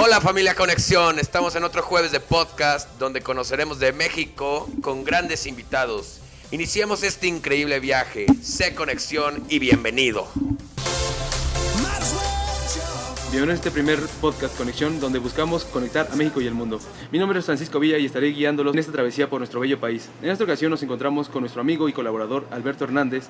Hola familia Conexión, estamos en otro jueves de podcast donde conoceremos de México con grandes invitados. Iniciemos este increíble viaje. Sé Conexión y bienvenido. Bienvenido a este primer podcast Conexión, donde buscamos conectar a México y el mundo. Mi nombre es Francisco Villa y estaré guiándolos en esta travesía por nuestro bello país. En esta ocasión nos encontramos con nuestro amigo y colaborador Alberto Hernández,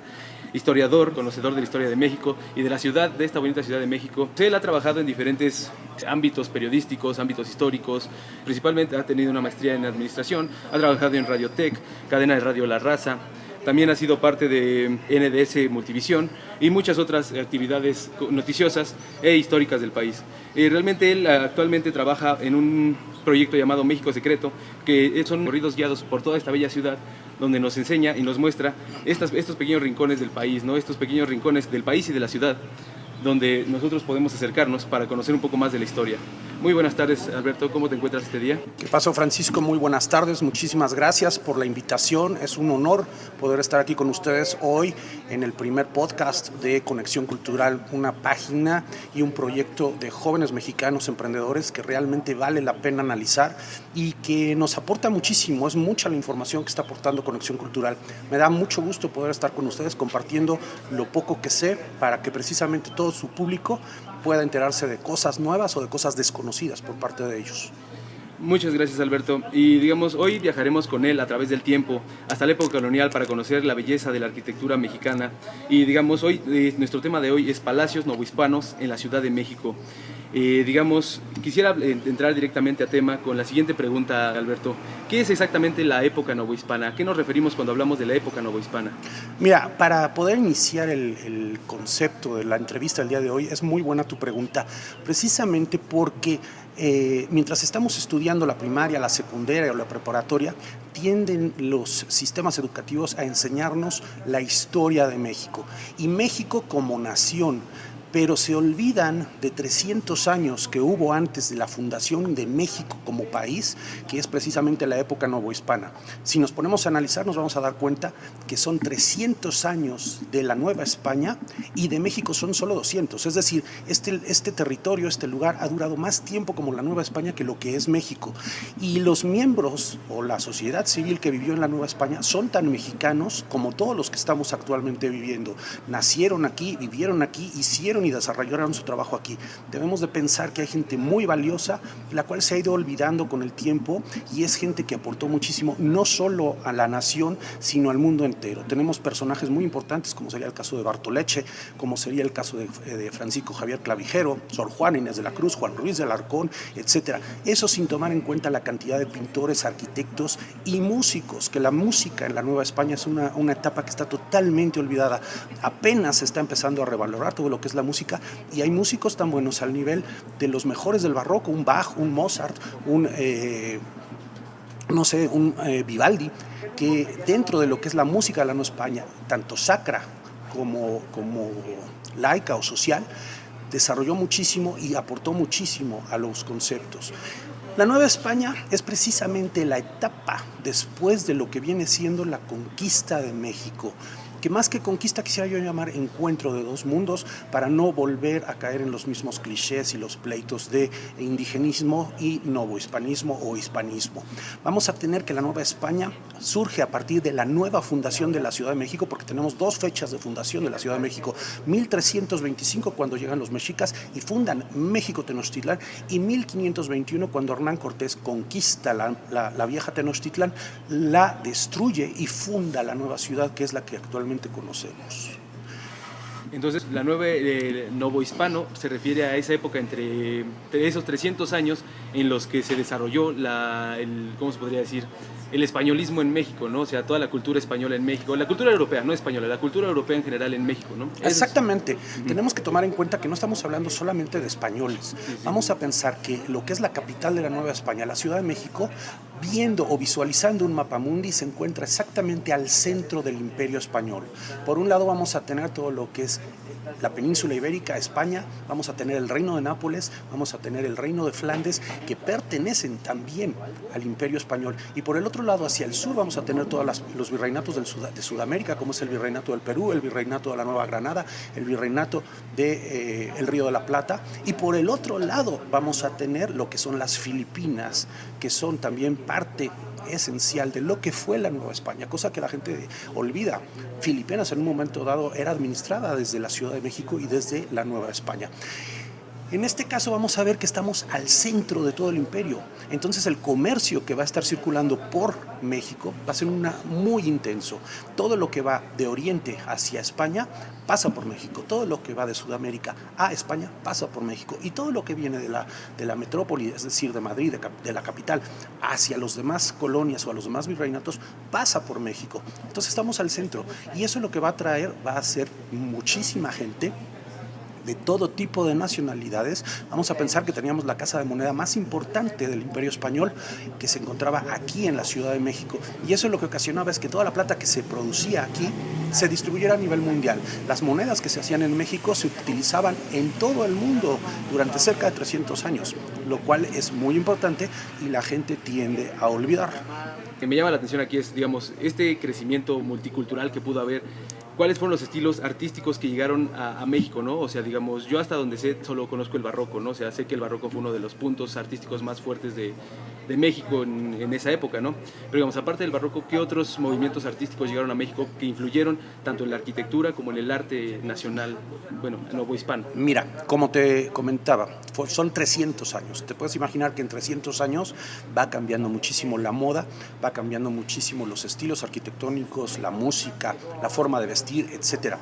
historiador, conocedor de la historia de México y de la ciudad, de esta bonita ciudad de México. Él ha trabajado en diferentes ámbitos periodísticos, ámbitos históricos, principalmente ha tenido una maestría en administración, ha trabajado en Radiotec, cadena de radio La Raza. También ha sido parte de NDS Multivisión y muchas otras actividades noticiosas e históricas del país. Realmente él actualmente trabaja en un proyecto llamado México Secreto, que son recorridos guiados por toda esta bella ciudad, donde nos enseña y nos muestra estos pequeños rincones del país, ¿no? Estos pequeños rincones del país y de la ciudad, donde nosotros podemos acercarnos para conocer un poco más de la historia. Muy buenas tardes, Alberto, ¿cómo te encuentras este día? ¿Qué pasó, Francisco? Muy buenas tardes, muchísimas gracias por la invitación. Es un honor poder estar aquí con ustedes hoy en el primer podcast de Conexión Cultural, una página y un proyecto de jóvenes mexicanos emprendedores que realmente vale la pena analizar y que nos aporta muchísimo. Es mucha la información que está aportando Conexión Cultural. Me da mucho gusto poder estar con ustedes compartiendo lo poco que sé para que precisamente todo su público pueda enterarse de cosas nuevas o de cosas desconocidas por parte de ellos. Muchas gracias, Alberto. Y digamos, hoy viajaremos con él a través del tiempo hasta la época colonial para conocer la belleza de la arquitectura mexicana. Y digamos, hoy nuestro tema de hoy es Palacios Novohispanos en la Ciudad de México. Digamos, quisiera entrar directamente a tema con la siguiente pregunta, Alberto. ¿Qué es exactamente la época novohispana? ¿A qué nos referimos cuando hablamos de la época novohispana? Mira, para poder iniciar el concepto de la entrevista del día de hoy, es muy buena tu pregunta, precisamente porque mientras estamos estudiando la primaria, la secundaria o la preparatoria, tienden los sistemas educativos a enseñarnos la historia de México y México como nación. Pero se olvidan de 300 años que hubo antes de la fundación de México como país, que es precisamente la época novohispana. Si nos ponemos a analizar, nos vamos a dar cuenta que son 300 años de la Nueva España y de México son solo 200. Es decir, este territorio, este lugar ha durado más tiempo como la Nueva España que lo que es México. Y los miembros o la sociedad civil que vivió en la Nueva España son tan mexicanos como todos los que estamos actualmente viviendo. Nacieron aquí, vivieron aquí, hicieron y desarrollaron su trabajo aquí. Debemos de pensar que hay gente muy valiosa, la cual se ha ido olvidando con el tiempo y es gente que aportó muchísimo, no solo a la nación, sino al mundo entero. Tenemos personajes muy importantes, como sería el caso de Bartolomé, como sería el caso de Francisco Javier Clavijero, Sor Juana Inés de la Cruz, Juan Ruiz de Alarcón, etc. Eso sin tomar en cuenta la cantidad de pintores, arquitectos y músicos, que la música en la Nueva España es una etapa que está totalmente olvidada. Apenas se está empezando a revalorar todo lo que es la música y hay músicos tan buenos al nivel de los mejores del barroco, un Bach, un Mozart, un Vivaldi, que dentro de lo que es la música de la Nueva España, tanto sacra como laica o social, desarrolló muchísimo y aportó muchísimo a los conceptos. La Nueva España es precisamente la etapa después de lo que viene siendo la conquista de México, que más que conquista quisiera yo llamar encuentro de dos mundos para no volver a caer en los mismos clichés y los pleitos de indigenismo y novohispanismo o hispanismo. Vamos a tener que la Nueva España surge a partir de la nueva fundación de la Ciudad de México, porque tenemos dos fechas de fundación de la Ciudad de México: 1325, cuando llegan los mexicas y fundan México Tenochtitlán, y 1521, cuando Hernán Cortés conquista la vieja Tenochtitlán, la destruye y funda la nueva ciudad, que es la que actualmente conocemos. Entonces, la nueva novohispano se refiere a esa época entre esos 300 años en los que se desarrolló ¿cómo se podría decir? El españolismo en México, ¿no? O sea, toda la cultura española en México, la cultura europea, no española, la cultura europea en general en México, ¿no? Exactamente. Tenemos que tomar en cuenta que no estamos hablando solamente de españoles. Vamos a pensar que lo que es la capital de la Nueva España, la Ciudad de México, viendo o visualizando un mapamundi, se encuentra exactamente al centro del Imperio Español. Por un lado vamos a tener todo lo que es la península ibérica, España, vamos a tener el reino de Nápoles, vamos a tener el reino de Flandes, que pertenecen también al Imperio Español. Y por el otro lado, hacia el sur, vamos a tener todos los virreinatos de Sudamérica, como es el virreinato del Perú, el virreinato de la Nueva Granada, el virreinato del Río de la Plata. Y por el otro lado vamos a tener lo que son las Filipinas, que son también parte esencial de lo que fue la Nueva España, cosa que la gente olvida. Filipinas en un momento dado era administrada desde la Ciudad de México y desde la Nueva España. En este caso vamos a ver que estamos al centro de todo el imperio, entonces el comercio que va a estar circulando por México va a ser muy intenso. Todo lo que va de Oriente hacia España pasa por México, todo lo que va de Sudamérica a España pasa por México, y todo lo que viene de la metrópoli, es decir, de Madrid, de la capital, hacia los demás colonias o a los demás virreinatos, pasa por México. Entonces estamos al centro, y eso lo que va a traer va a ser muchísima gente de todo tipo de nacionalidades. Vamos a pensar que teníamos la casa de moneda más importante del Imperio Español, que se encontraba aquí en la Ciudad de México, y eso lo que ocasionaba es que toda la plata que se producía aquí se distribuyera a nivel mundial. Las monedas que se hacían en México se utilizaban en todo el mundo durante cerca de 300 años, lo cual es muy importante y la gente tiende a olvidar. Lo que me llama la atención aquí es, digamos, este crecimiento multicultural que pudo haber. ¿Cuáles fueron los estilos artísticos que llegaron a México, ¿no? O sea, digamos, yo hasta donde sé solo conozco el barroco, ¿no? O sea, sé que el barroco fue uno de los puntos artísticos más fuertes de México en esa época, ¿no? Pero digamos, aparte del barroco, ¿qué otros movimientos artísticos llegaron a México que influyeron tanto en la arquitectura como en el arte nacional, bueno, novohispano? Mira, como te comentaba, son 300 años. Te puedes imaginar que en 300 años va cambiando muchísimo la moda, va cambiando muchísimo los estilos arquitectónicos, la música, la forma de vestir, etcétera.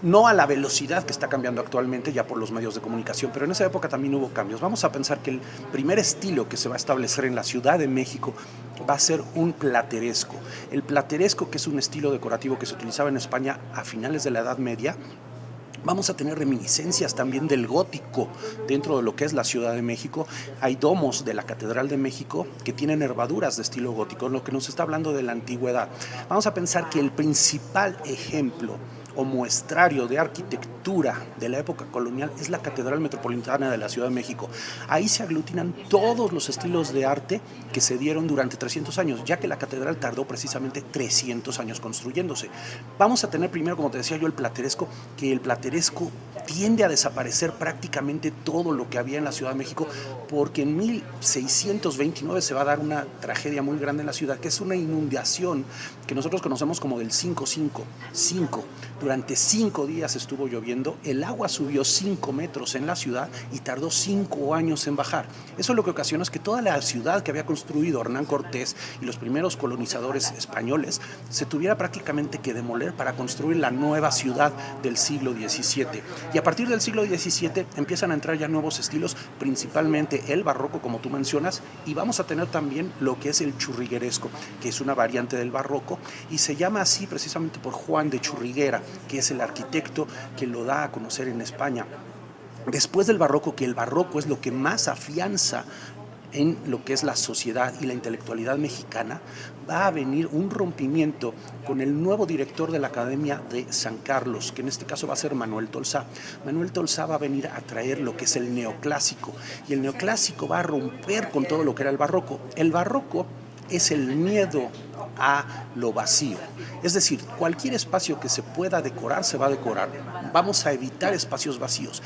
No a la velocidad que está cambiando actualmente ya por los medios de comunicación, pero en esa época también hubo cambios. Vamos a pensar que el primer estilo que se va a establecer en la Ciudad de México va a ser un plateresco. El plateresco, que es un estilo decorativo que se utilizaba en España a finales de la Edad Media. Vamos a tener reminiscencias también del gótico dentro de lo que es la Ciudad de México. Hay domos de la Catedral de México que tienen nervaduras de estilo gótico, lo que nos está hablando de la antigüedad. Vamos a pensar que el principal ejemplo o muestrario de arquitectura de la época colonial es la Catedral Metropolitana de la Ciudad de México. Ahí se aglutinan todos los estilos de arte que se dieron durante 300 años, ya que la catedral tardó precisamente 300 años construyéndose. Vamos a tener primero, como te decía yo, el plateresco, que el plateresco tiende a desaparecer prácticamente todo lo que había en la Ciudad de México, porque en 1629 se va a dar una tragedia muy grande en la ciudad, que es una inundación que nosotros conocemos como del 5-5. Durante 5 días estuvo lloviendo, el agua subió 5 metros en la ciudad y tardó 5 años en bajar. Eso lo que ocasionó es que toda la ciudad que había construido Hernán Cortés y los primeros colonizadores españoles se tuviera prácticamente que demoler para construir la nueva ciudad del siglo XVII. Y a partir del siglo XVII empiezan a entrar ya nuevos estilos, principalmente el barroco, como tú mencionas, y vamos a tener también lo que es el churrigueresco, que es una variante del barroco, y se llama así precisamente por Juan de Churriguera, que es el arquitecto que lo da a conocer en España. Después del barroco, que el barroco es lo que más afianza en lo que es la sociedad y la intelectualidad mexicana, va a venir un rompimiento con el nuevo director de la Academia de San Carlos, que en este caso va a ser Manuel Tolsá. Manuel Tolsá va a venir a traer lo que es el neoclásico, y el neoclásico va a romper con todo lo que era el barroco. El barroco es el miedo a lo vacío. Es decir, cualquier espacio que se pueda decorar, se va a decorar. Vamos a evitar espacios vacíos.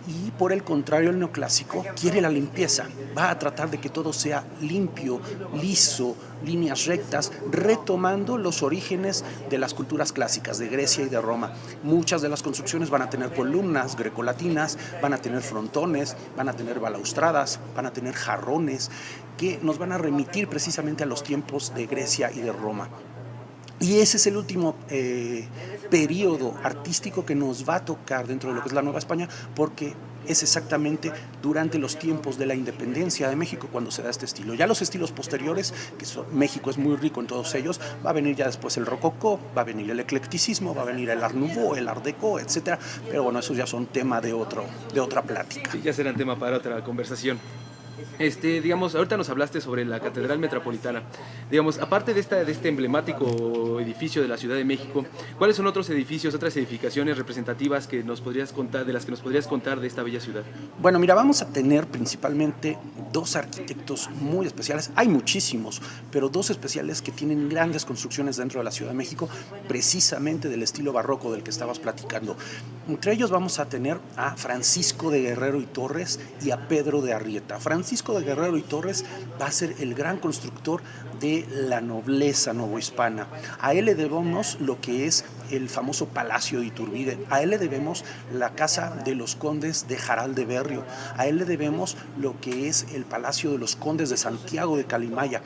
Y por el contrario, el neoclásico quiere la limpieza. Va a tratar de que todo sea limpio, liso, líneas rectas, retomando los orígenes de las culturas clásicas de Grecia y de Roma. Muchas de las construcciones van a tener columnas grecolatinas, van a tener frontones, van a tener balaustradas, van a tener jarrones, que nos van a remitir precisamente a los tiempos de Grecia y de Roma. Y ese es el último periodo artístico que nos va a tocar dentro de lo que es la Nueva España, porque es exactamente durante los tiempos de la independencia de México cuando se da este estilo. Ya los estilos posteriores, México es muy rico en todos ellos, va a venir ya después el rococó, va a venir el eclecticismo, va a venir el art nouveau, el art déco, etcétera. Pero bueno, esos ya son tema de otra plática. Sí, ya serán tema para otra conversación. Digamos, ahorita nos hablaste sobre la Catedral Metropolitana. Digamos, aparte de este emblemático edificio de la Ciudad de México, ¿cuáles son otros edificios, otras edificaciones representativas que nos podrías contar, de las que nos podrías contar de esta bella ciudad? Bueno, mira, vamos a tener principalmente dos arquitectos muy especiales. Hay muchísimos, pero dos especiales que tienen grandes construcciones dentro de la Ciudad de México, precisamente del estilo barroco del que estabas platicando. Entre ellos vamos a tener a Francisco de Guerrero y Torres y a Pedro de Arrieta. Francisco de Guerrero y Torres va a ser el gran constructor de la nobleza novohispana. A él le debemos lo que es el famoso Palacio de Iturbide, a él le debemos la casa de los condes de Jaral de Berrio, a él le debemos lo que es el Palacio de los Condes de Santiago de Calimaya.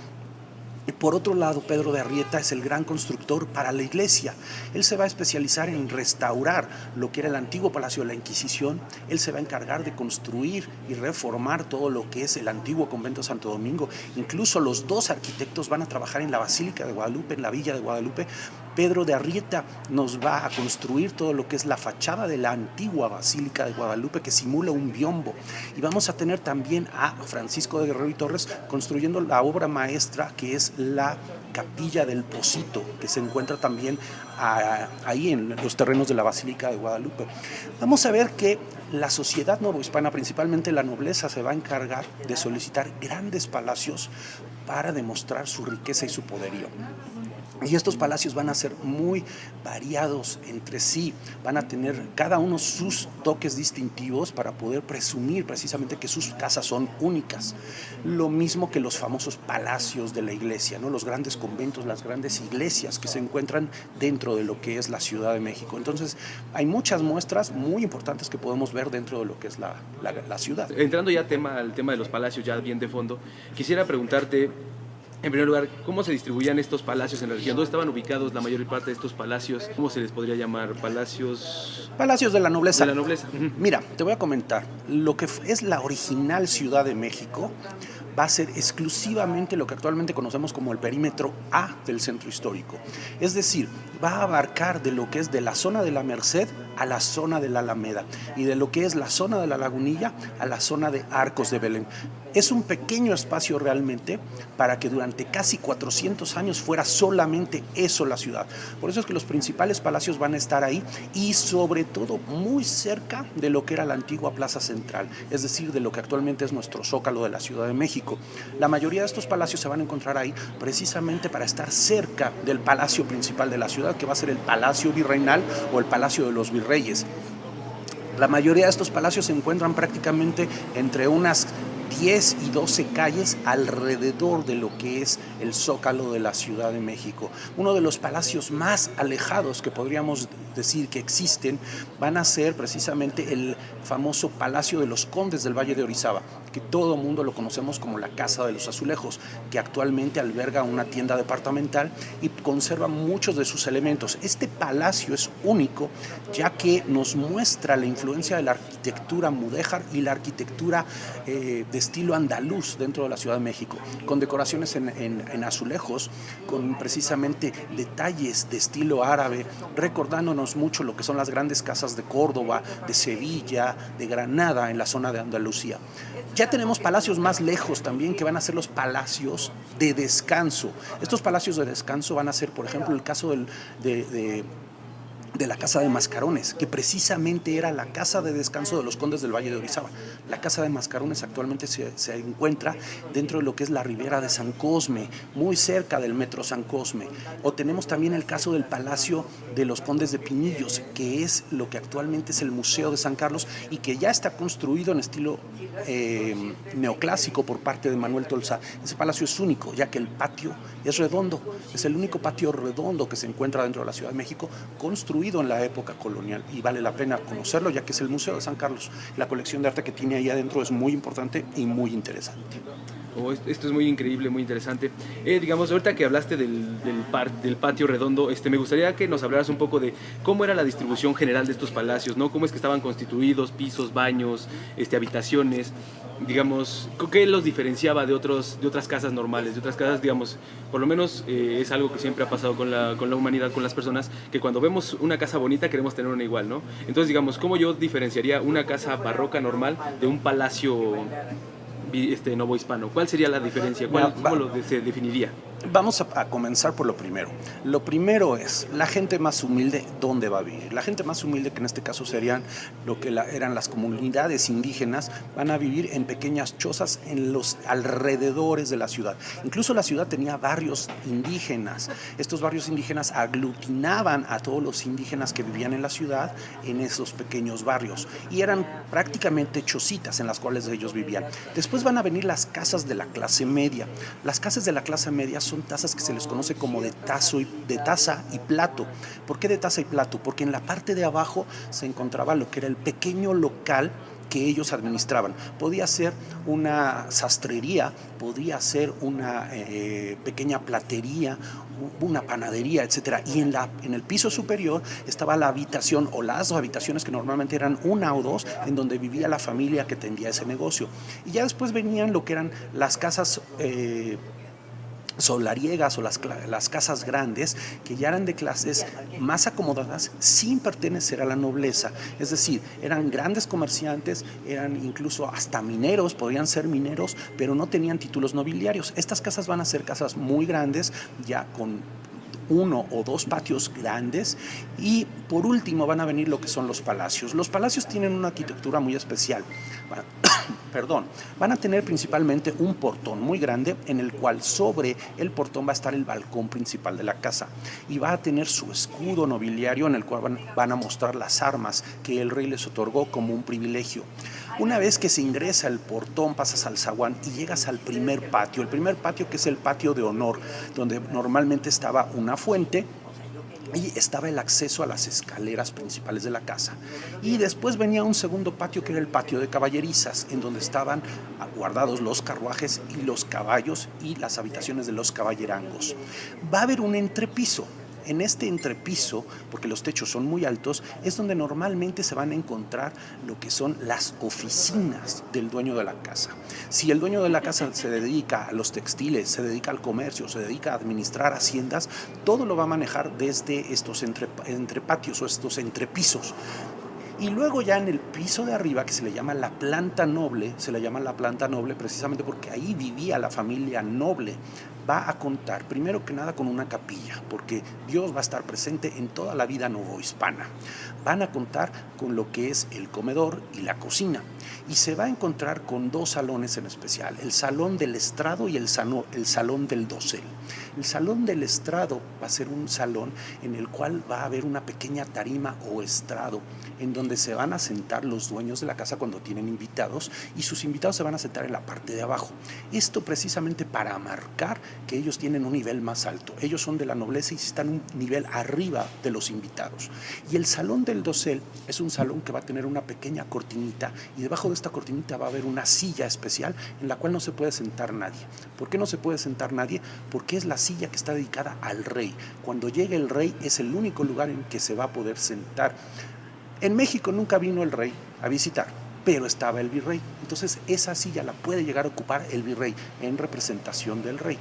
Y por otro lado, Pedro de Arrieta es el gran constructor para la iglesia. Él se va a especializar en restaurar lo que era el antiguo Palacio de la Inquisición. Él se va a encargar de construir y reformar todo lo que es el antiguo convento de Santo Domingo. Incluso los dos arquitectos van a trabajar en la Basílica de Guadalupe, en la Villa de Guadalupe. Pedro de Arrieta nos va a construir todo lo que es la fachada de la antigua Basílica de Guadalupe, que simula un biombo. Y vamos a tener también a Francisco de Guerrero y Torres construyendo la obra maestra que es la Capilla del Pocito, que se encuentra también ahí en los terrenos de la Basílica de Guadalupe. Vamos a ver que la sociedad novohispana, principalmente la nobleza, se va a encargar de solicitar grandes palacios para demostrar su riqueza y su poderío. Y estos palacios van a ser muy variados entre sí, van a tener cada uno sus toques distintivos para poder presumir precisamente que sus casas son únicas. Lo mismo que los famosos palacios de la iglesia, ¿no? Los grandes conventos, las grandes iglesias que se encuentran dentro de lo que es la Ciudad de México. Entonces, hay muchas muestras muy importantes que podemos ver dentro de lo que es la ciudad. Entrando ya al tema de los palacios, ya bien de fondo, quisiera preguntarte, en primer lugar, ¿cómo se distribuían estos palacios en la región? ¿Dónde estaban ubicados la mayor parte de estos palacios? ¿Cómo se les podría llamar? ¿Palacios? Palacios de la nobleza. De la nobleza. Mira, te voy a comentar. Lo que es la original Ciudad de México va a ser exclusivamente lo que actualmente conocemos como el perímetro A del centro histórico. Es decir, va a abarcar de lo que es de la zona de la Merced a la zona de la Alameda y de lo que es la zona de la Lagunilla a la zona de Arcos de Belén. Es un pequeño espacio realmente para que durante casi 400 años fuera solamente eso la ciudad. Por eso es que los principales palacios van a estar ahí y sobre todo muy cerca de lo que era la antigua Plaza Central, es decir, de lo que actualmente es nuestro Zócalo de la Ciudad de México. La mayoría de estos palacios se van a encontrar ahí precisamente para estar cerca del palacio principal de la ciudad, que va a ser el Palacio Virreinal o el Palacio de los Virreyes. La mayoría de estos palacios se encuentran prácticamente entre unas 10 y 12 calles alrededor de lo que es el Zócalo de la Ciudad de México. Uno de los palacios más alejados que podríamos decir que existen van a ser precisamente el famoso Palacio de los Condes del Valle de Orizaba, que todo el mundo lo conocemos como la Casa de los Azulejos, que actualmente alberga una tienda departamental y conserva muchos de sus elementos. Este palacio es único ya que nos muestra la influencia de la arquitectura mudéjar y la arquitectura de estilo andaluz dentro de la Ciudad de México, con decoraciones en azulejos, con precisamente detalles de estilo árabe, recordándonos mucho lo que son las grandes casas de Córdoba, de Sevilla, de Granada, en la zona de Andalucía. Ya tenemos palacios más lejos también, que van a ser los palacios de descanso. Estos palacios de descanso van a ser, por ejemplo, el caso de la Casa de Mascarones, que precisamente era la casa de descanso de los condes del Valle de Orizaba. La Casa de Mascarones actualmente se encuentra dentro de lo que es la Ribera de San Cosme, muy cerca del Metro San Cosme. O tenemos también el caso del Palacio de los Condes de Pinillos, que es lo que actualmente es el Museo de San Carlos y que ya está construido en estilo neoclásico por parte de Manuel Tolsá. Ese palacio es único, ya que el patio es redondo, es el único patio redondo que se encuentra dentro de la Ciudad de México, construido en la época colonial, y vale la pena conocerlo ya que es el Museo de San Carlos. La colección de arte que tiene ahí adentro es muy importante y muy interesante. Esto es muy increíble, muy interesante. Digamos, ahorita que hablaste del patio redondo, me gustaría que nos hablaras un poco de cómo era la distribución general de estos palacios, ¿no? Cómo es que estaban constituidos, pisos, baños, habitaciones, digamos, ¿qué los diferenciaba de otras casas normales, de otras casas, digamos, por lo menos es algo que siempre ha pasado con la humanidad, con las personas, que cuando vemos una casa bonita queremos tener una igual, ¿no? Entonces, digamos, ¿cómo yo diferenciaría una casa barroca normal de un palacio novohispano? ¿Cuál sería la diferencia? ¿Cómo se definiría? Vamos a comenzar por lo primero. Lo primero es, la gente más humilde, ¿dónde va a vivir? La gente más humilde, que en este caso serían lo que eran las comunidades indígenas, van a vivir en pequeñas chozas en los alrededores de la ciudad. Incluso la ciudad tenía barrios indígenas. Estos barrios indígenas aglutinaban a todos los indígenas que vivían en la ciudad en esos pequeños barrios. Y eran prácticamente chocitas en las cuales ellos vivían. Después van a venir las casas de la clase media. Las casas de la clase media son tazas que se les conoce como de taza y plato. ¿Por qué de taza y plato? Porque en la parte de abajo se encontraba lo que era el pequeño local que ellos administraban. Podía ser una sastrería, podía ser una pequeña platería, una panadería, etcétera. Y en el piso superior estaba la habitación o las habitaciones, que normalmente eran una o dos, en donde vivía la familia que tendía ese negocio. Y ya después venían lo que eran las casas solariegas o las casas grandes, que ya eran de clases más acomodadas sin pertenecer a la nobleza. Es decir, eran grandes comerciantes, eran incluso hasta mineros, podían ser mineros, pero no tenían títulos nobiliarios. Estas casas van a ser casas muy grandes, ya con uno o dos patios grandes, y por último van a venir lo que son los palacios. Los palacios tienen una arquitectura muy especial. Van a tener principalmente un portón muy grande, en el cual sobre el portón va a estar el balcón principal de la casa, y va a tener su escudo nobiliario, en el cual van a mostrar las armas que el rey les otorgó como un privilegio. Una vez que se ingresa el portón, pasas al zaguán y llegas al primer patio. El primer patio, que es el patio de honor, donde normalmente estaba una fuente y estaba el acceso a las escaleras principales de la casa. Y después venía un segundo patio, que era el patio de caballerizas, en donde estaban guardados los carruajes y los caballos y las habitaciones de los caballerangos. Va a haber un entrepiso. En este entrepiso, porque los techos son muy altos, es donde normalmente se van a encontrar lo que son las oficinas del dueño de la casa. Si el dueño de la casa se dedica a los textiles, se dedica al comercio, se dedica a administrar haciendas, todo lo va a manejar desde estos entrepatios o estos entrepisos. Y luego ya en el piso de arriba, que se le llama la planta noble, precisamente porque ahí vivía la familia noble, va a contar primero que nada con una capilla, porque Dios va a estar presente en toda la vida novohispana. Van a contar con lo que es el comedor y la cocina, y se va a encontrar con dos salones en especial: el salón del estrado y el salón del dosel. El salón del estrado va a ser un salón en el cual va a haber una pequeña tarima o estrado, en donde se van a sentar los dueños de la casa cuando tienen invitados, y sus invitados se van a sentar en la parte de abajo. Esto precisamente para marcar que ellos tienen un nivel más alto. Ellos son de la nobleza y están un nivel arriba de los invitados. Y el salón del dosel es un salón que va a tener una pequeña cortinita, y debajo de esta cortinita va a haber una silla especial en la cual no se puede sentar nadie. ¿Por qué no se puede sentar nadie? Porque es la silla que está dedicada al rey. Cuando llegue el rey es el único lugar en que se va a poder sentar. En México nunca vino el rey a visitar, pero estaba el virrey. Entonces esa silla la puede llegar a ocupar el virrey en representación del rey.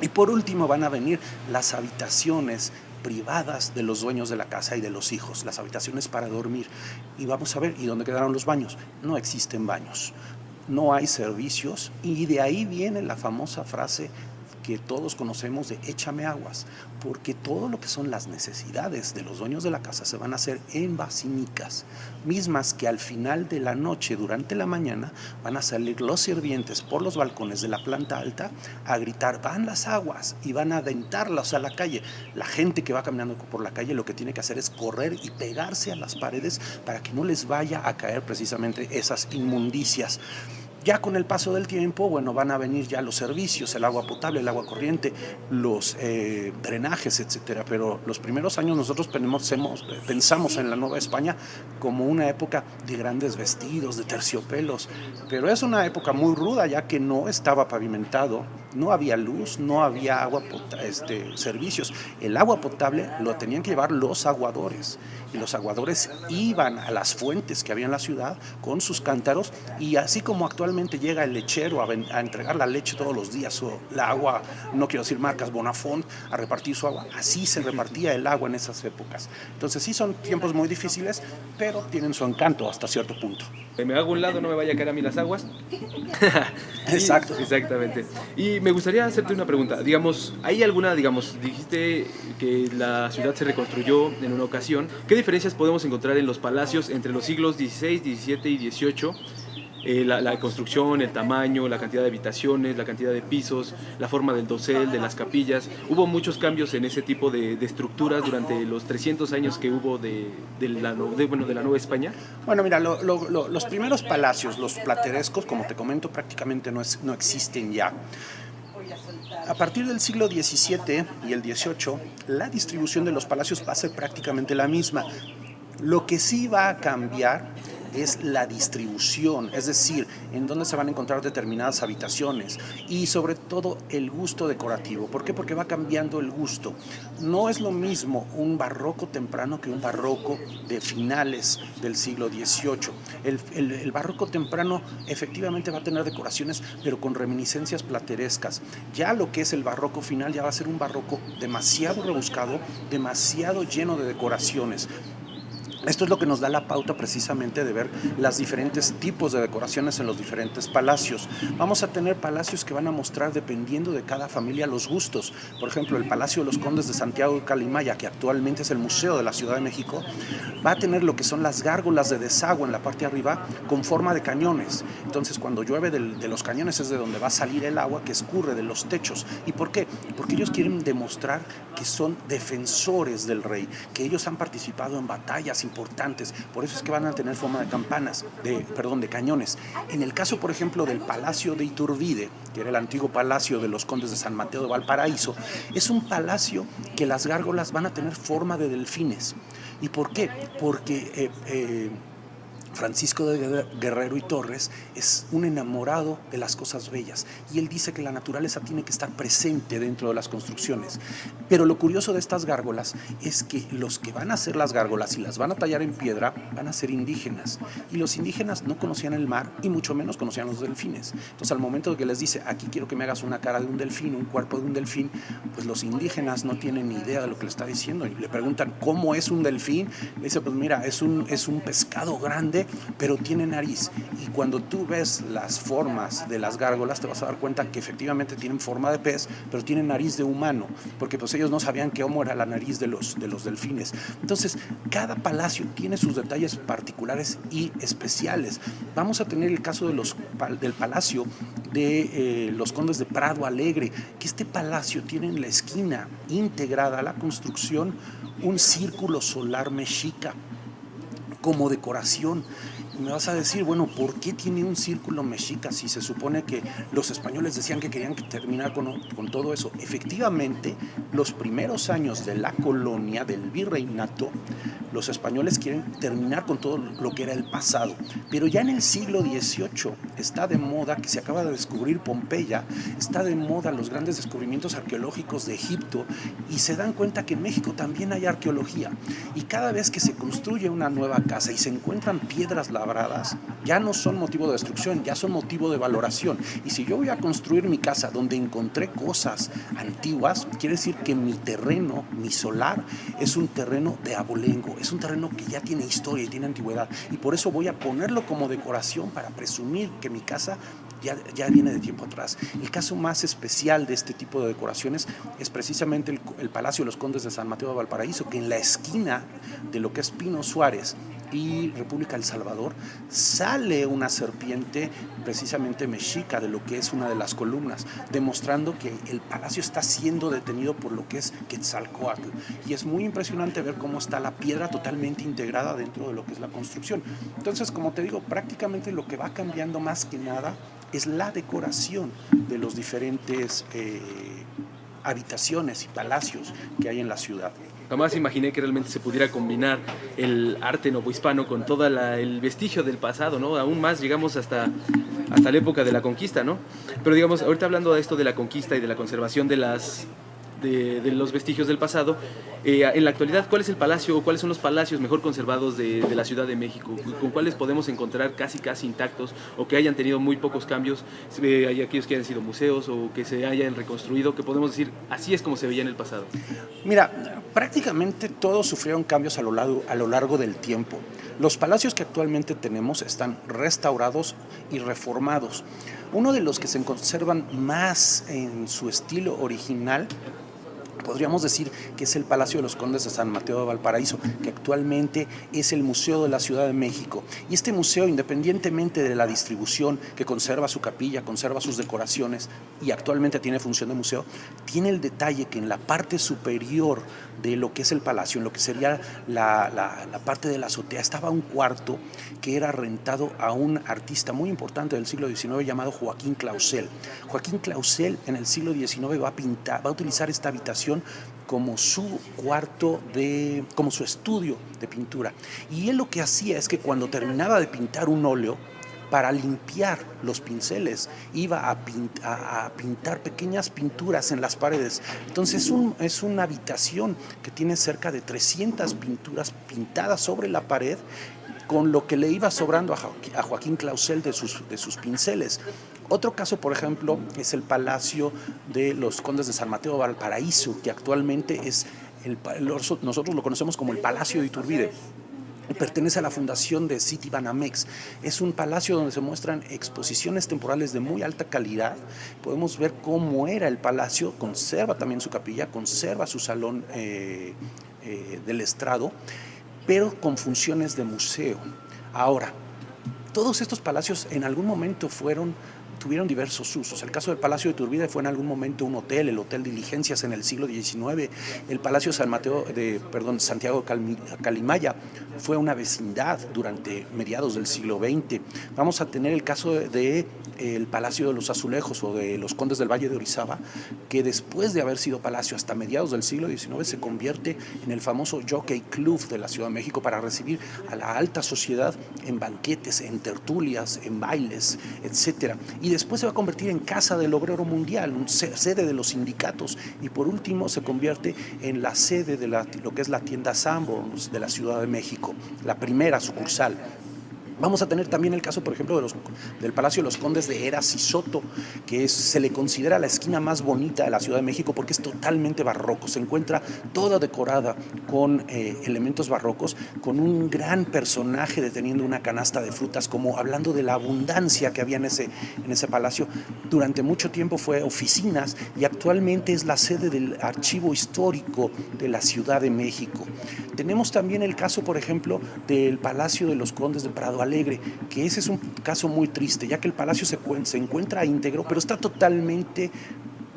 Y por último van a venir las habitaciones privadas de los dueños de la casa y de los hijos, las habitaciones para dormir. Y vamos a ver, ¿y dónde quedaron los baños? No existen baños, no hay servicios, y de ahí viene la famosa frase que todos conocemos de échame aguas, porque todo lo que son las necesidades de los dueños de la casa se van a hacer en basinicas, mismas que al final de la noche, durante la mañana, van a salir los sirvientes por los balcones de la planta alta a gritar: van las aguas, y van a aventarlas a la calle. La gente que va caminando por la calle lo que tiene que hacer es correr y pegarse a las paredes para que no les vaya a caer precisamente esas inmundicias. Ya con el paso del tiempo, bueno, van a venir ya los servicios, el agua potable, el agua corriente, los drenajes, etcétera. Pero los primeros años nosotros pensamos en la Nueva España como una época de grandes vestidos, de terciopelos. Pero es una época muy ruda, ya que no estaba pavimentado, No había luz, no había servicios. El agua potable lo tenían que llevar los aguadores. Y los aguadores iban a las fuentes que había en la ciudad con sus cántaros, y así como actualmente llega el lechero a entregar la leche todos los días, o la agua, no quiero decir marcas, Bonafont, a repartir su agua, así se repartía el agua en esas épocas. Entonces sí son tiempos muy difíciles, pero tienen su encanto hasta cierto punto. Me hago un lado, no me vaya a caer a mí las aguas. Exacto. Exactamente. Y me gustaría hacerte una pregunta. Digamos, ¿hay alguna, dijiste que la ciudad se reconstruyó en una ocasión? ¿Qué diferencias podemos encontrar en los palacios entre los siglos XVI, XVII y XVIII? La construcción, el tamaño, la cantidad de habitaciones, la cantidad de pisos, la forma del dosel, de las capillas. Hubo muchos cambios en ese tipo de estructuras durante los 300 años que hubo de la Nueva España. Bueno, mira, los primeros palacios, los platerescos, como te comento, prácticamente no existen ya. A partir del siglo XVII y el XVIII, la distribución de los palacios va a ser prácticamente la misma. Lo que sí va a cambiar es la distribución, es decir, en dónde se van a encontrar determinadas habitaciones, y sobre todo el gusto decorativo. ¿Por qué? Porque va cambiando el gusto. No es lo mismo un barroco temprano que un barroco de finales del siglo XVIII. El barroco temprano efectivamente va a tener decoraciones, pero con reminiscencias platerescas. Ya lo que es el barroco final ya va a ser un barroco demasiado rebuscado, demasiado lleno de decoraciones. Esto es lo que nos da la pauta precisamente de ver los diferentes tipos de decoraciones en los diferentes palacios. Vamos a tener palacios que van a mostrar, dependiendo de cada familia, los gustos. Por ejemplo, el Palacio de los Condes de Santiago de Calimaya, que actualmente es el Museo de la Ciudad de México, va a tener lo que son las gárgolas de desagüe en la parte de arriba con forma de cañones. Entonces, cuando llueve de los cañones es de donde va a salir el agua que escurre de los techos. ¿Y por qué? Porque ellos quieren demostrar que son defensores del rey, que ellos han participado en batallas importantes, por eso es que van a tener forma de cañones. En el caso, por ejemplo, del Palacio de Iturbide, que era el antiguo palacio de los condes de San Mateo de Valparaíso, es un palacio que las gárgolas van a tener forma de delfines. ¿Y por qué? Porque Francisco de Guerrero y Torres es un enamorado de las cosas bellas, y él dice que la naturaleza tiene que estar presente dentro de las construcciones. Pero lo curioso de estas gárgolas es que los que van a hacer las gárgolas y las van a tallar en piedra van a ser indígenas, y los indígenas no conocían el mar y mucho menos conocían los delfines. Entonces, al momento de que les dice, aquí quiero que me hagas una cara de un delfín, un cuerpo de un delfín, pues los indígenas no tienen ni idea de lo que le está diciendo, y le preguntan, ¿cómo es un delfín? Le dice, pues mira, es un pescado grande, pero tiene nariz. Y cuando tú ves las formas de las gárgolas, te vas a dar cuenta que efectivamente tienen forma de pez, pero tienen nariz de humano, porque pues ellos no sabían cómo era la nariz de los delfines. Entonces, cada palacio tiene sus detalles particulares y especiales. Vamos a tener el caso del palacio de los condes de Prado Alegre, que este palacio tiene en la esquina integrada a la construcción un círculo solar mexica como decoración. Me vas a decir, bueno, ¿por qué tiene un círculo mexica si se supone que los españoles decían que querían terminar con todo eso? Efectivamente, los primeros años de la colonia, del virreinato, los españoles quieren terminar con todo lo que era el pasado. Pero ya en el siglo XVIII está de moda, que se acaba de descubrir Pompeya, está de moda los grandes descubrimientos arqueológicos de Egipto, y se dan cuenta que en México también hay arqueología. Y cada vez que se construye una nueva casa y se encuentran piedras labradas, ya no son motivo de destrucción, ya son motivo de valoración. Y si yo voy a construir mi casa donde encontré cosas antiguas, quiere decir que mi terreno, mi solar, es un terreno de abolengo, es un terreno que ya tiene historia y tiene antigüedad, y por eso voy a ponerlo como decoración para presumir que mi casa ya viene de tiempo atrás. El caso más especial de este tipo de decoraciones es precisamente el Palacio de los Condes de San Mateo de Valparaíso, que en la esquina de lo que es Pino Suárez y República del Salvador sale una serpiente precisamente mexica de lo que es una de las columnas, demostrando que el palacio está siendo detenido por lo que es Quetzalcóatl. Y es muy impresionante ver cómo está la piedra totalmente integrada dentro de lo que es la construcción. Entonces, como te digo, prácticamente lo que va cambiando más que nada es la decoración de los diferentes habitaciones y palacios que hay en la ciudad. Jamás imaginé que realmente se pudiera combinar el arte novohispano con todo el vestigio del pasado, ¿no? Aún más llegamos hasta hasta la época de la conquista, ¿no? Pero digamos, ahorita hablando de esto de la conquista y de la conservación de los vestigios del pasado, en la actualidad, ¿cuál es el palacio o cuáles son los palacios mejor conservados de la Ciudad de México? ¿Con cuáles podemos encontrar casi intactos o que hayan tenido muy pocos cambios? Hay aquellos que hayan sido museos o que se hayan reconstruido, que podemos decir, así es como se veía en el pasado. Mira, prácticamente todos sufrieron cambios a lo largo del tiempo. Los palacios que actualmente tenemos están restaurados y reformados. Uno de los que se conservan más en su estilo original, podríamos decir que es el Palacio de los Condes de San Mateo de Valparaíso, que actualmente es el Museo de la Ciudad de México. Y este museo, independientemente de la distribución, que conserva su capilla, conserva sus decoraciones y actualmente tiene función de museo, tiene el detalle que en la parte superior de lo que es el palacio, en lo que sería la parte de la azotea, estaba un cuarto que era rentado a un artista muy importante del siglo XIX llamado Joaquín Clausel. Joaquín Clausel en el siglo XIX va a utilizar esta habitación como su cuarto, como su estudio de pintura. Y él lo que hacía es que cuando terminaba de pintar un óleo, para limpiar los pinceles, iba a pintar pequeñas pinturas en las paredes. Entonces es una habitación que tiene cerca de 300 pinturas pintadas sobre la pared, con lo que le iba sobrando a Joaquín Clausel de sus pinceles. Otro caso, por ejemplo, es el Palacio de los Condes de San Mateo de Valparaíso, que actualmente es nosotros lo conocemos como el Palacio de Iturbide. Pertenece a la fundación de Citibanamex. Es un palacio donde se muestran exposiciones temporales de muy alta calidad. Podemos ver cómo era el palacio, conserva también su capilla, conserva su salón del estrado, pero con funciones de museo. Ahora, todos estos palacios en algún momento tuvieron diversos usos. El caso del Palacio de Iturbide fue en algún momento un hotel, el Hotel Diligencias en el siglo XIX. El Palacio Santiago Calimaya fue una vecindad durante mediados del siglo XX. Vamos a tener el caso del Palacio de los Azulejos o de los Condes del Valle de Orizaba, que después de haber sido palacio hasta mediados del siglo XIX se convierte en el famoso Jockey Club de la Ciudad de México para recibir a la alta sociedad en banquetes, en tertulias, en bailes, etcétera. Y después se va a convertir en Casa del Obrero Mundial, sede de los sindicatos, y por último se convierte en la sede de lo que es la tienda Sanborns de la Ciudad de México, la primera sucursal. Vamos a tener también el caso, por ejemplo, del Palacio de los Condes de Heras y Soto, que se le considera la esquina más bonita de la Ciudad de México porque es totalmente barroco. Se encuentra toda decorada con elementos barrocos, con un gran personaje deteniendo una canasta de frutas, como hablando de la abundancia que había en ese palacio. Durante mucho tiempo fue oficinas y actualmente es la sede del Archivo Histórico de la Ciudad de México. Tenemos también el caso, por ejemplo, del Palacio de los Condes de Prado Alegre, que ese es un caso muy triste, ya que el palacio se encuentra íntegro, pero está totalmente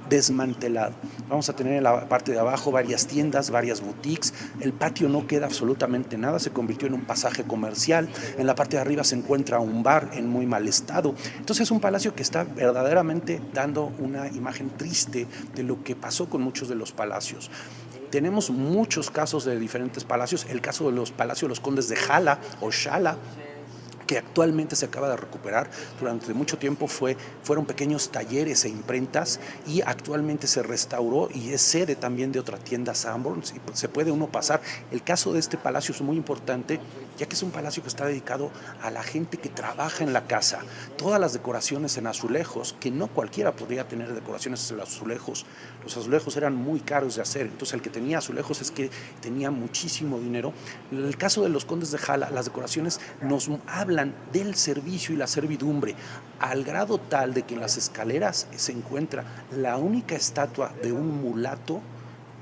desmantelado. Vamos a tener en la parte de abajo varias tiendas, varias boutiques, el patio no queda absolutamente nada, se convirtió en un pasaje comercial, en la parte de arriba se encuentra un bar en muy mal estado. Entonces es un palacio que está verdaderamente dando una imagen triste de lo que pasó con muchos de los palacios. Tenemos muchos casos de diferentes palacios, el caso de los palacios de los Condes de Jala o Xala, que actualmente se acaba de recuperar. Durante mucho tiempo fueron pequeños talleres e imprentas y actualmente se restauró y es sede también de otra tienda Sanborns y se puede uno pasar. El caso de este palacio es muy importante, ya que es un palacio que está dedicado a la gente que trabaja en la casa. Todas las decoraciones en azulejos, que no cualquiera podría tener decoraciones en azulejos. Los azulejos eran muy caros de hacer, entonces el que tenía azulejos es que tenía muchísimo dinero. En el caso de los Condes de Jala, las decoraciones nos hablan del servicio y la servidumbre, al grado tal de que en las escaleras se encuentra la única estatua de un mulato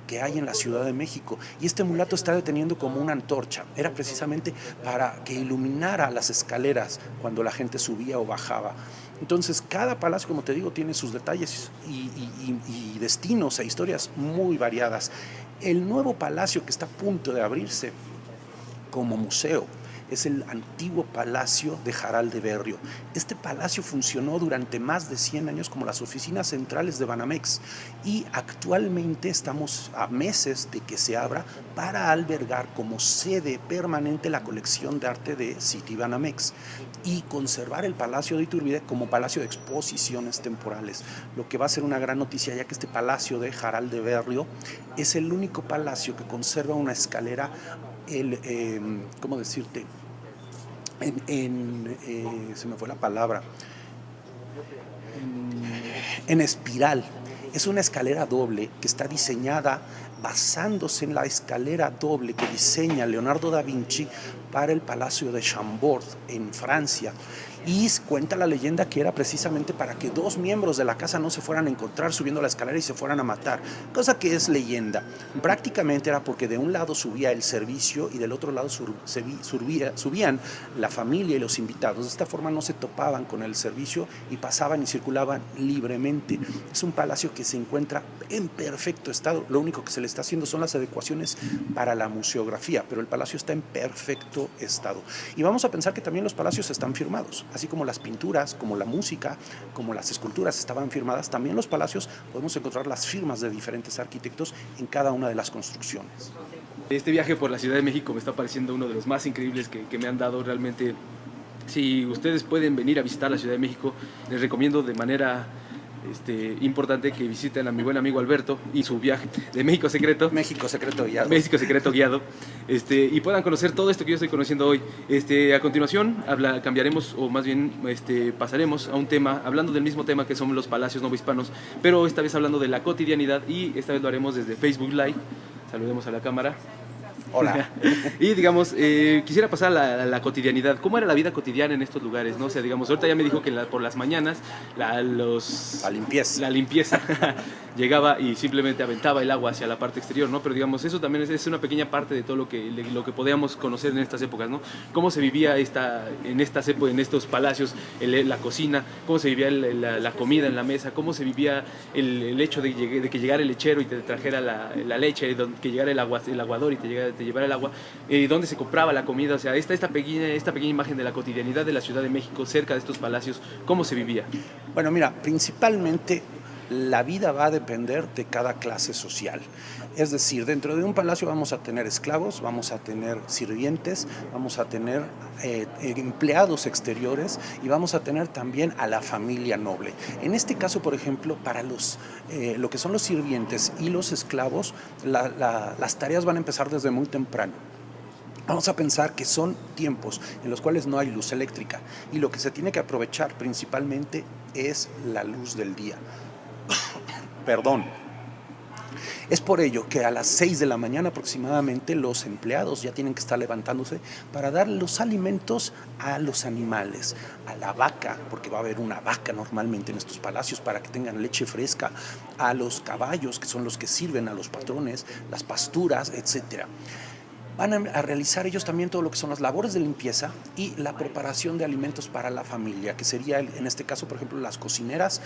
que hay en la Ciudad de México, y este mulato está deteniendo como una antorcha. Era precisamente para que iluminara las escaleras cuando la gente subía o bajaba. Entonces cada palacio, como te digo, tiene sus detalles y destinos e historias muy variadas. El nuevo palacio que está a punto de abrirse como museo es el antiguo palacio de Jaral de Berrio. Este palacio funcionó durante más de 100 años como las oficinas centrales de Banamex y actualmente estamos a meses de que se abra para albergar como sede permanente la colección de arte de Citibanamex y conservar el Palacio de Iturbide como palacio de exposiciones temporales, lo que va a ser una gran noticia, ya que este palacio de Jaral de Berrio es el único palacio que conserva una escalera, ¿cómo decirte? Se me fue la palabra, en espiral. Es una escalera doble que está diseñada basándose en la escalera doble que diseña Leonardo da Vinci para el Palacio de Chambord en Francia. Y cuenta la leyenda que era precisamente para que dos miembros de la casa no se fueran a encontrar subiendo la escalera y se fueran a matar, cosa que es leyenda. Prácticamente era porque de un lado subía el servicio y del otro lado subían la familia y los invitados. De esta forma no se topaban con el servicio y pasaban y circulaban libremente. Es un palacio que se encuentra en perfecto estado. Lo único que se le está haciendo son las adecuaciones para la museografía, pero el palacio está en perfecto estado. Y vamos a pensar que también los palacios están firmados. Así como las pinturas, como la música, como las esculturas estaban firmadas, también los palacios podemos encontrar las firmas de diferentes arquitectos en cada una de las construcciones. Este viaje por la Ciudad de México me está pareciendo uno de los más increíbles que me han dado realmente. Si ustedes pueden venir a visitar la Ciudad de México, les recomiendo de manera importante que visiten a mi buen amigo Alberto y su viaje de México Secreto. México Secreto Guiado. México Secreto Guiado. Y puedan conocer todo esto que yo estoy conociendo hoy. A continuación cambiaremos, o más bien pasaremos a un tema, hablando del mismo tema que son los palacios novohispanos, pero esta vez hablando de la cotidianidad, y esta vez lo haremos desde Facebook Live. Saludemos a la cámara. Hola. Y digamos, quisiera pasar a la cotidianidad. ¿Cómo era la vida cotidiana en estos lugares, no? O sea, digamos, ahorita ya me dijo que por las mañanas la limpieza llegaba y simplemente aventaba el agua hacia la parte exterior, ¿no? Pero digamos, eso también es una pequeña parte de todo lo que podíamos conocer en estas épocas, ¿no? Cómo se vivía en estos palacios, la cocina, cómo se vivía la comida en la mesa, cómo se vivía el hecho de que llegara el lechero y te trajera la leche, que llegara el aguador y te llevara el agua, dónde se compraba la comida. O sea, esta pequeña imagen de la cotidianidad de la Ciudad de México cerca de estos palacios, cómo se vivía. Bueno, mira, principalmente la vida va a depender de cada clase social. Es decir, dentro de un palacio vamos a tener esclavos, vamos a tener sirvientes, vamos a tener empleados exteriores y vamos a tener también a la familia noble. En este caso, por ejemplo, para lo que son los sirvientes y los esclavos, las tareas van a empezar desde muy temprano. Vamos a pensar que son tiempos en los cuales no hay luz eléctrica y lo que se tiene que aprovechar principalmente es la luz del día. Perdón. Es por ello que a las 6 de la mañana aproximadamente los empleados ya tienen que estar levantándose para dar los alimentos a los animales, a la vaca, porque va a haber una vaca normalmente en estos palacios para que tengan leche fresca, a los caballos, que son los que sirven a los patrones, las pasturas, etcétera. Van a realizar ellos también todo lo que son las labores de limpieza y la preparación de alimentos para la familia, que sería en este caso, por ejemplo, las cocineras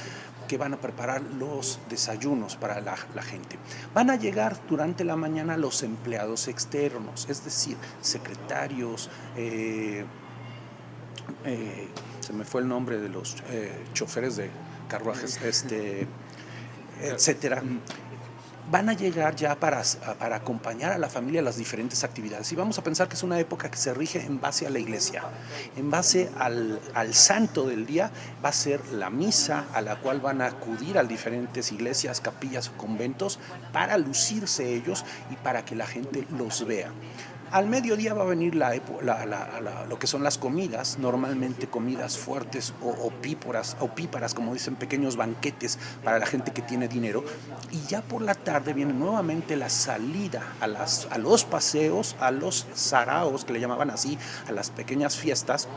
que van a preparar los desayunos para la gente. Van a llegar durante la mañana los empleados externos, es decir, secretarios, se me fue el nombre de los choferes de carruajes, etcétera. Van a llegar ya para acompañar a la familia a las diferentes actividades. Y vamos a pensar que es una época que se rige en base a la iglesia. En base al santo del día va a ser la misa a la cual van a acudir a diferentes iglesias, capillas o conventos para lucirse ellos y para que la gente los vea. Al mediodía va a venir lo que son las comidas, normalmente comidas fuertes o píparas, como dicen, pequeños banquetes para la gente que tiene dinero. Y ya por la tarde viene nuevamente la salida a los paseos, a los saraos, que le llamaban así, a las pequeñas fiestas,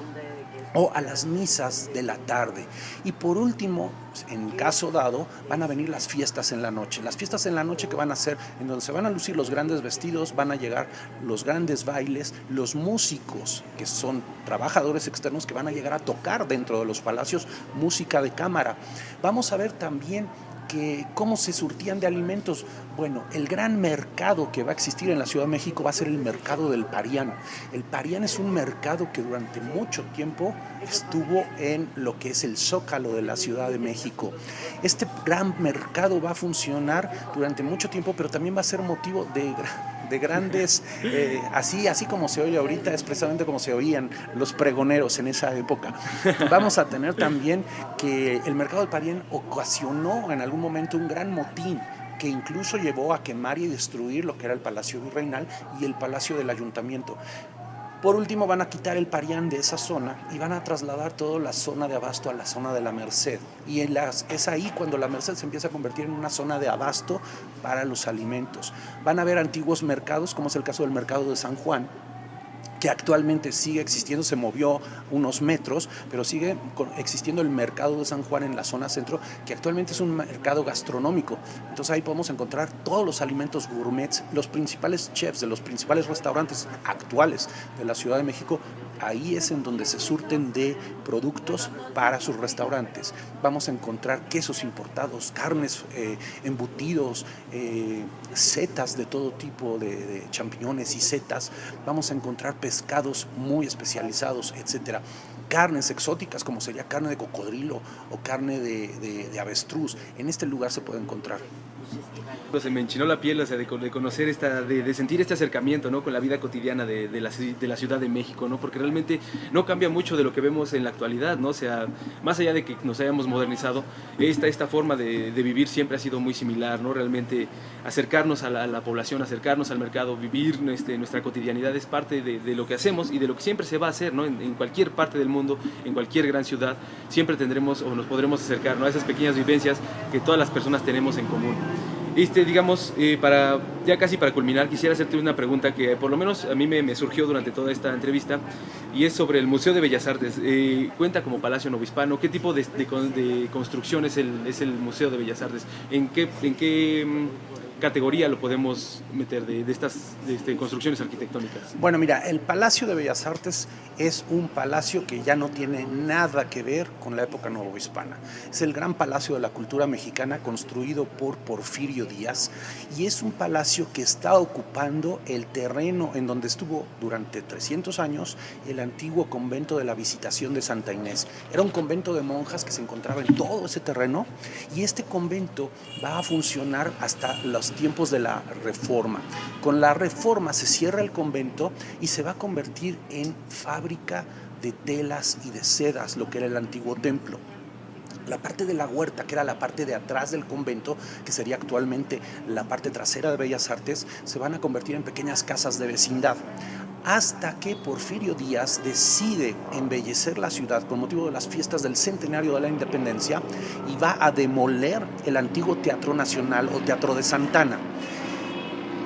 o a las misas de la tarde. Y por último, en caso dado, van a venir las fiestas en la noche. Las fiestas en la noche que van a ser en donde se van a lucir los grandes vestidos, van a llegar los grandes bailes, los músicos, que son trabajadores externos que van a llegar a tocar dentro de los palacios música de cámara. Vamos a ver también que cómo se surtían de alimentos. Bueno, el gran mercado que va a existir en la Ciudad de México va a ser el mercado del Parián. El Parián es un mercado que durante mucho tiempo estuvo en lo que es el Zócalo de la Ciudad de México. Este gran mercado va a funcionar durante mucho tiempo, pero también va a ser motivo de grandes, así como se oye ahorita, es precisamente como se oían los pregoneros en esa época. Vamos a tener también que el mercado del Parián ocasionó en algún momento un gran motín que incluso llevó a quemar y destruir lo que era el Palacio Virreinal y el Palacio del Ayuntamiento. Por último, van a quitar el Parián de esa zona y van a trasladar toda la zona de abasto a la zona de la Merced. Y es ahí cuando la Merced se empieza a convertir en una zona de abasto para los alimentos. Van a haber antiguos mercados, como es el caso del mercado de San Juan, que actualmente sigue existiendo, se movió unos metros, pero sigue existiendo el mercado de San Juan en la zona centro, que actualmente es un mercado gastronómico. Entonces ahí podemos encontrar todos los alimentos gourmets, los principales chefs de los principales restaurantes actuales de la Ciudad de México. Ahí es en donde se surten de productos para sus restaurantes. Vamos a encontrar quesos importados, carnes, embutidos, setas de todo tipo de champiñones y setas. Vamos a encontrar pescados muy especializados, etcétera. Carnes exóticas como sería carne de cocodrilo o carne de avestruz. En este lugar se puede encontrar. Pues se me enchinó la piel, o sea, de conocer de sentir este acercamiento, ¿no?, con la vida cotidiana de la Ciudad de México, ¿no? Porque realmente no cambia mucho de lo que vemos en la actualidad, ¿no? O sea, más allá de que nos hayamos modernizado, esta forma de vivir siempre ha sido muy similar, ¿no? Realmente acercarnos a la población, acercarnos al mercado, vivir nuestra cotidianidad es parte de lo que hacemos y de lo que siempre se va a hacer, ¿no? En cualquier parte del mundo, en cualquier gran ciudad, siempre tendremos o nos podremos acercar, ¿no?, a esas pequeñas vivencias que todas las personas tenemos en común. Digamos, ya casi para culminar, quisiera hacerte una pregunta que por lo menos a mí me surgió durante toda esta entrevista, y es sobre el Museo de Bellas Artes. Cuenta como Palacio Novohispano. ¿Qué tipo de construcción es el Museo de Bellas Artes? ¿En qué categoría lo podemos meter de estas construcciones arquitectónicas? Bueno, mira, el Palacio de Bellas Artes es un palacio que ya no tiene nada que ver con la época novohispana. Es el gran palacio de la cultura mexicana construido por Porfirio Díaz y es un palacio que está ocupando el terreno en donde estuvo durante 300 años el antiguo convento de la Visitación de Santa Inés. Era un convento de monjas que se encontraba en todo ese terreno y este convento va a funcionar hasta los tiempos de la Reforma. Con la Reforma se cierra el convento y se va a convertir en fábrica de telas y de sedas, lo que era el antiguo templo. La parte de la huerta, que era la parte de atrás del convento, que sería actualmente la parte trasera de Bellas Artes, se van a convertir en pequeñas casas de vecindad. Hasta que Porfirio Díaz decide embellecer la ciudad con motivo de las fiestas del centenario de la independencia y va a demoler el antiguo Teatro Nacional o Teatro de Santana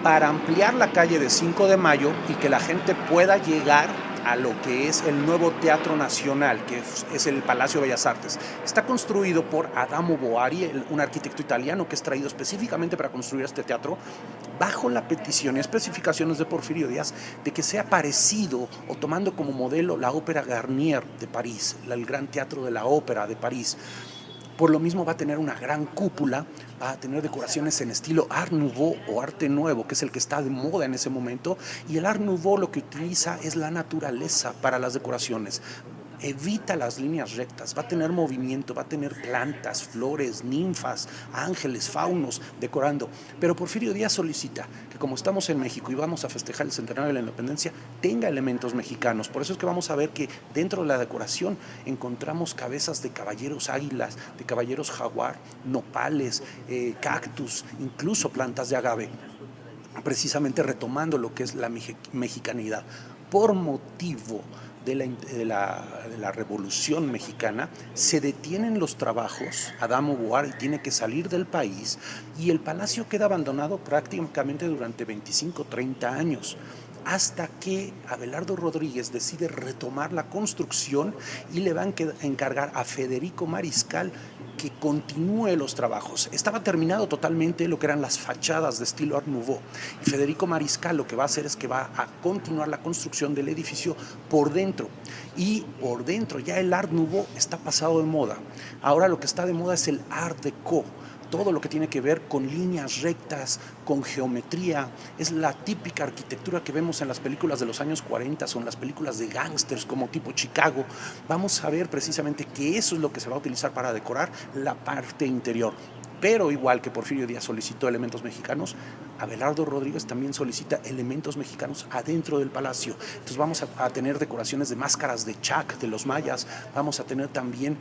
para ampliar la calle de 5 de Mayo y que la gente pueda llegar a lo que es el nuevo Teatro Nacional, que es el Palacio de Bellas Artes. Está construido por Adamo Boari, un arquitecto italiano que es traído específicamente para construir este teatro, bajo la petición y especificaciones de Porfirio Díaz de que sea parecido o tomando como modelo la Ópera Garnier de París, el gran teatro de la ópera de París. Por lo mismo va a tener una gran cúpula, va a tener decoraciones en estilo Art Nouveau o Arte Nuevo, que es el que está de moda en ese momento, y el Art Nouveau lo que utiliza es la naturaleza para las decoraciones. Evita las líneas rectas, va a tener movimiento, va a tener plantas, flores, ninfas, ángeles, faunos decorando. Pero Porfirio Díaz solicita que como estamos en México y vamos a festejar el centenario de la independencia, tenga elementos mexicanos. Por eso es que vamos a ver que dentro de la decoración encontramos cabezas de caballeros águilas, de caballeros jaguar, nopales, cactus, incluso plantas de agave, precisamente retomando lo que es la mexicanidad. Por motivo de la Revolución Mexicana, se detienen los trabajos, Adamo Boari tiene que salir del país y el palacio queda abandonado prácticamente durante 25-30 años, hasta que Abelardo Rodríguez decide retomar la construcción y le van a encargar a Federico Mariscal que continúe los trabajos. Estaba terminado totalmente lo que eran las fachadas de estilo Art Nouveau y Federico Mariscal lo que va a hacer es que va a continuar la construcción del edificio por dentro, y por dentro ya el Art Nouveau está pasado de moda. Ahora lo que está de moda es el Art Deco, todo lo que tiene que ver con líneas rectas, con geometría. Es la típica arquitectura que vemos en las películas de los años 40 o en las películas de gángsters como tipo Chicago. Vamos a ver precisamente que eso es lo que se va a utilizar para decorar la parte interior. Pero igual que Porfirio Díaz solicitó elementos mexicanos, Abelardo Rodríguez también solicita elementos mexicanos adentro del palacio. Entonces vamos a tener decoraciones de máscaras de Chac, de los mayas, vamos a tener también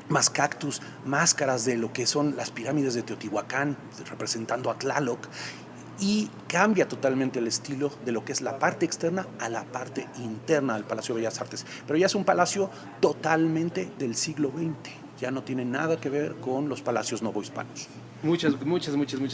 más cactus, máscaras de lo que son las pirámides de Teotihuacán, representando a Tlaloc, y cambia totalmente el estilo de lo que es la parte externa a la parte interna del Palacio de Bellas Artes. Pero ya es un palacio totalmente del siglo XX, ya no tiene nada que ver con los palacios novohispanos. Muchas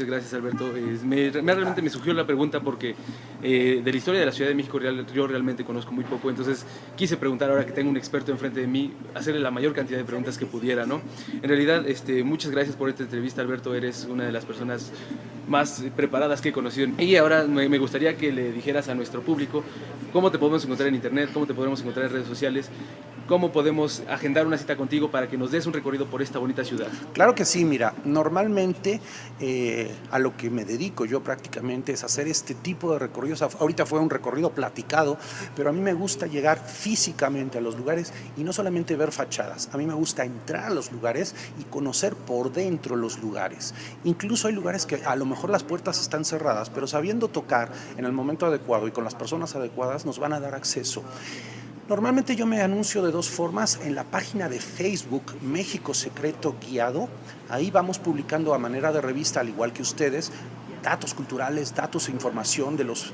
gracias, Alberto. Realmente me surgió la pregunta porque de la historia de la Ciudad de México yo realmente conozco muy poco, entonces quise preguntar, ahora que tengo un experto enfrente de mí, hacerle la mayor cantidad de preguntas que pudiera, ¿no? En realidad, muchas gracias por esta entrevista, Alberto. Eres una de las personas más preparadas que he conocido. Y ahora me gustaría que le dijeras a nuestro público cómo te podemos encontrar en internet, cómo te podemos encontrar en redes sociales, cómo podemos agendar una cita contigo para que nos des un recorrido por esta bonita ciudad. Claro que sí, mira, normalmente a lo que me dedico yo prácticamente es hacer este tipo de recorridos. Ahorita fue un recorrido platicado, pero a mí me gusta llegar físicamente a los lugares y no solamente ver fachadas. A mí me gusta entrar a los lugares y conocer por dentro los lugares. Incluso hay lugares que a lo mejor las puertas están cerradas, pero sabiendo tocar en el momento adecuado y con las personas adecuadas nos van a dar acceso. Normalmente yo me anuncio de dos formas: en la página de Facebook México Secreto Guiado. Ahí vamos publicando a manera de revista, al igual que ustedes, datos culturales, datos e información de los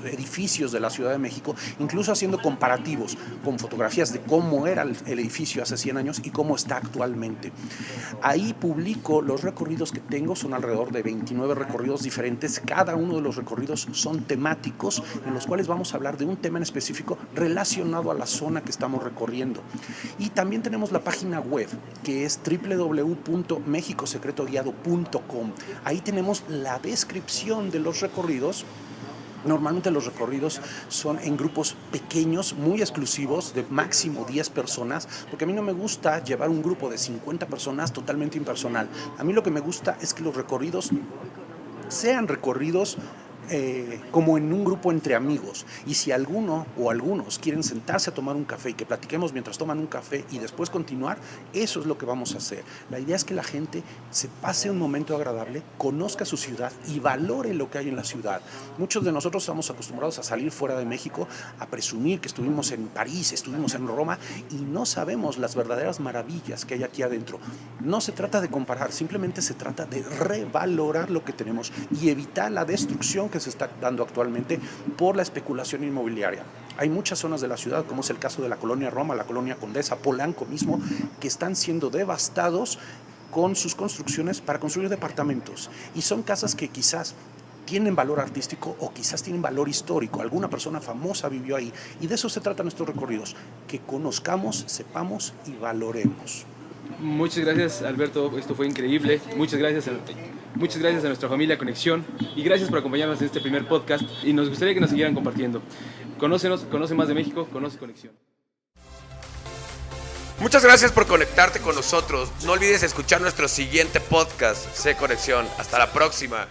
edificios de la Ciudad de México, incluso haciendo comparativos con fotografías de cómo era el edificio hace 100 años y cómo está actualmente. Ahí publico los recorridos que tengo, son alrededor de 29 recorridos diferentes. Cada uno de los recorridos son temáticos, en los cuales vamos a hablar de un tema en específico relacionado a la zona que estamos recorriendo. Y también tenemos la página web, que es www.mexicosecretoguiado.com. Ahí tenemos la descripción de los recorridos. Normalmente los recorridos son en grupos pequeños, muy exclusivos, de máximo 10 personas, porque a mí no me gusta llevar un grupo de 50 personas totalmente impersonal. A mí lo que me gusta es que los recorridos sean recorridos como en un grupo entre amigos, y si alguno o algunos quieren sentarse a tomar un café y que platiquemos mientras toman un café y después continuar, eso es lo que vamos a hacer. La idea es que la gente se pase un momento agradable, conozca su ciudad y valore lo que hay en la ciudad. Muchos de nosotros estamos acostumbrados a salir fuera de México, a presumir que estuvimos en París, estuvimos en Roma, y no sabemos las verdaderas maravillas que hay aquí adentro. No se trata de comparar, simplemente se trata de revalorar lo que tenemos y evitar la destrucción que se está dando actualmente por la especulación inmobiliaria. Hay muchas zonas de la ciudad, como es el caso de la colonia Roma, la colonia Condesa, Polanco mismo, que están siendo devastados con sus construcciones para construir departamentos. Y son casas que quizás tienen valor artístico o quizás tienen valor histórico. Alguna persona famosa vivió ahí. Y de eso se tratan nuestros recorridos, que conozcamos, sepamos y valoremos. Muchas gracias, Alberto, esto fue increíble. Muchas gracias a nuestra familia Conexión y gracias por acompañarnos en este primer podcast, y nos gustaría que nos siguieran compartiendo. Conoce más de México, conoce Conexión. Muchas gracias por conectarte con nosotros. No olvides escuchar nuestro siguiente podcast, C Conexión. Hasta la próxima.